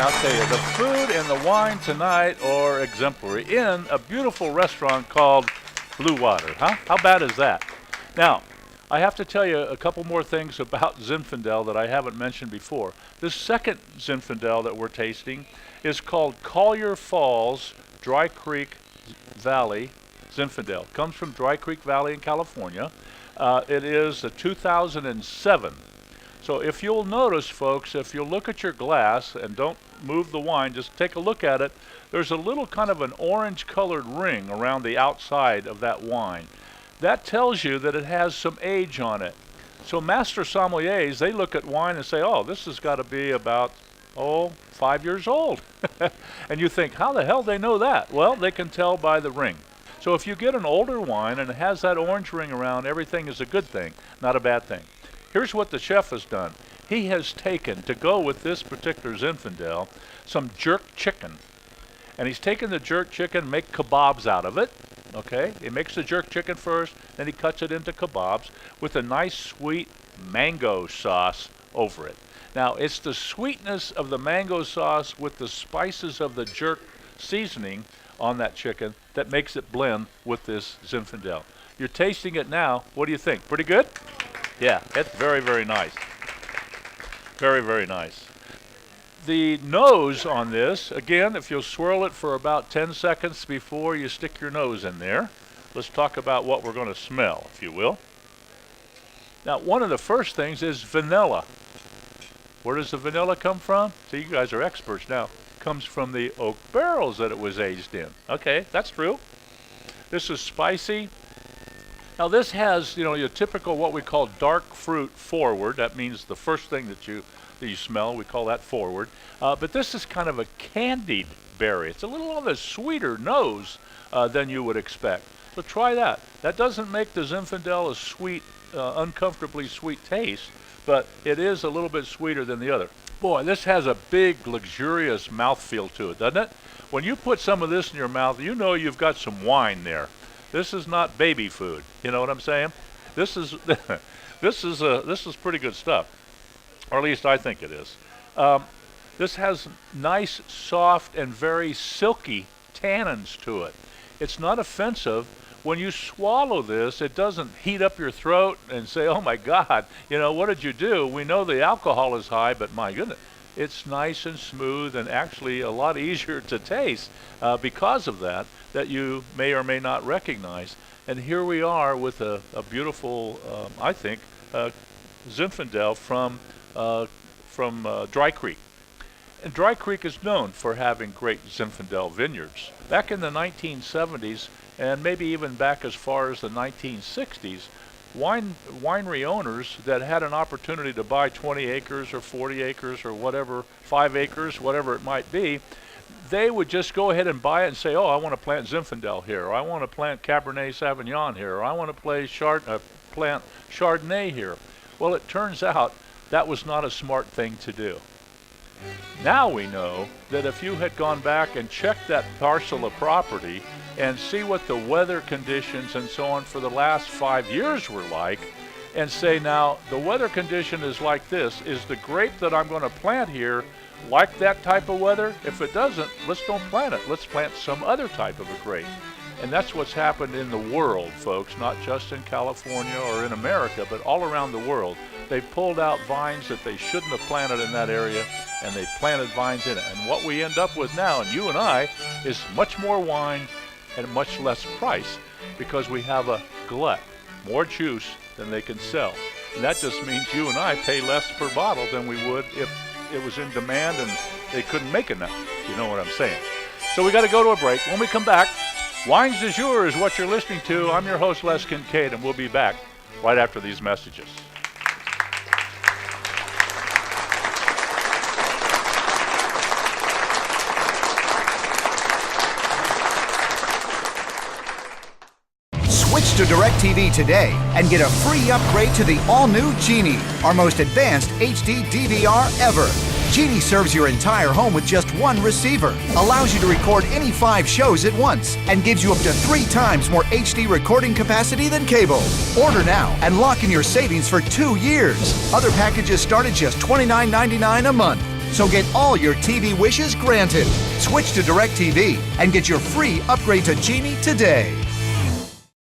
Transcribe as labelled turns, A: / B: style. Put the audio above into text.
A: I'll tell you, the food and the wine tonight are exemplary in a beautiful restaurant called Blue Water. Huh? How bad is that? Now, I have to tell you a couple more things about Zinfandel that I haven't mentioned before. This second Zinfandel that we're tasting is called Collier Falls Dry Creek Valley Zinfandel. Comes from Dry Creek Valley in California. It is a 2007. So if you'll notice, folks, if you'll look at your glass and don't move the wine, just take a look at it, there's a little kind of an orange colored ring around the outside of that wine. That tells you that it has some age on it. So master sommeliers, they look at wine and say, oh, this has got to be about, 5 years old. And you think, how the hell they know that? Well, they can tell by the ring. So if you get an older wine and it has that orange ring around, everything is a good thing, not a bad thing. Here's what the chef has done. He has taken, to go with this particular Zinfandel, some jerk chicken. And he's taken the jerk chicken, make kebabs out of it. Okay, he makes the jerk chicken first, then he cuts it into kebabs with a nice sweet mango sauce over it. Now, it's the sweetness of the mango sauce with the spices of the jerk seasoning on that chicken that makes it blend with this Zinfandel. You're tasting it now. What do you think? Pretty good? Yeah, it's very, very nice. Very, very nice. The nose on this, again, if you'll swirl it for about 10 seconds before you stick your nose in there, let's talk about what we're going to smell, if you will. Now, one of the first things is vanilla. Where does the vanilla come from? See, you guys are experts now. It comes from the oak barrels that it was aged in. Okay, that's true. This is spicy. Now this has, your typical what we call dark fruit forward. That means the first thing that you smell, we call that forward. But this is kind of a candied berry. It's a little on the sweeter nose than you would expect. So try that. That doesn't make the Zinfandel a sweet, uncomfortably sweet taste, but it is a little bit sweeter than the other. Boy, this has a big, luxurious mouthfeel to it, doesn't it? When you put some of this in your mouth, you know you've got some wine there. This is not baby food. You know what I'm saying? This is this is pretty good stuff, or at least I think it is. This has nice, soft, and very silky tannins to it. It's not offensive. When you swallow this, it doesn't heat up your throat and say, "Oh my God, what did you do?" We know the alcohol is high, but my goodness, it's nice and smooth and actually a lot easier to taste because of that you may or may not recognize. And here we are with a beautiful, I think, Zinfandel from Dry Creek. And Dry Creek is known for having great Zinfandel vineyards. Back in the 1970s, and maybe even back as far as the 1960s, winery owners that had an opportunity to buy 20 acres or 40 acres or whatever, 5 acres, whatever it might be, they would just go ahead and buy it and say, oh, I want to plant Zinfandel here, or I want to plant Cabernet Sauvignon here, or I want to plant Chardonnay here. Well, it turns out that was not a smart thing to do. Now we know that if you had gone back and checked that parcel of property and see what the weather conditions and so on for the last 5 years were like, and say, now, the weather condition is like this. Is the grape that I'm going to plant here like that type of weather? If it doesn't, let's don't plant it. Let's plant some other type of a grape. And that's what's happened in the world, folks, not just in California or in America, but all around the world. They've pulled out vines that they shouldn't have planted in that area, and they planted vines in it. And what we end up with now, and you and I, is much more wine and much less price, because we have a glut, more juice than they can sell. And that just means you and I pay less per bottle than we would if it was in demand and they couldn't make enough. You know what I'm saying? So we got to go to a break. When we come back, Wines du Jour is what you're listening to. I'm your host, Les Kincaid, and we'll be back right after these messages.
B: Switch to DirecTV today and get a free upgrade to the all-new Genie, our most advanced HD DVR ever. Genie serves your entire home with just one receiver, allows you to record any 5 shows at once, and gives you up to 3 times more HD recording capacity than cable. Order now and lock in your savings for 2 years. Other packages start at just $29.99 a month. So get all your TV wishes granted. Switch to DirecTV and get your free upgrade to Genie today.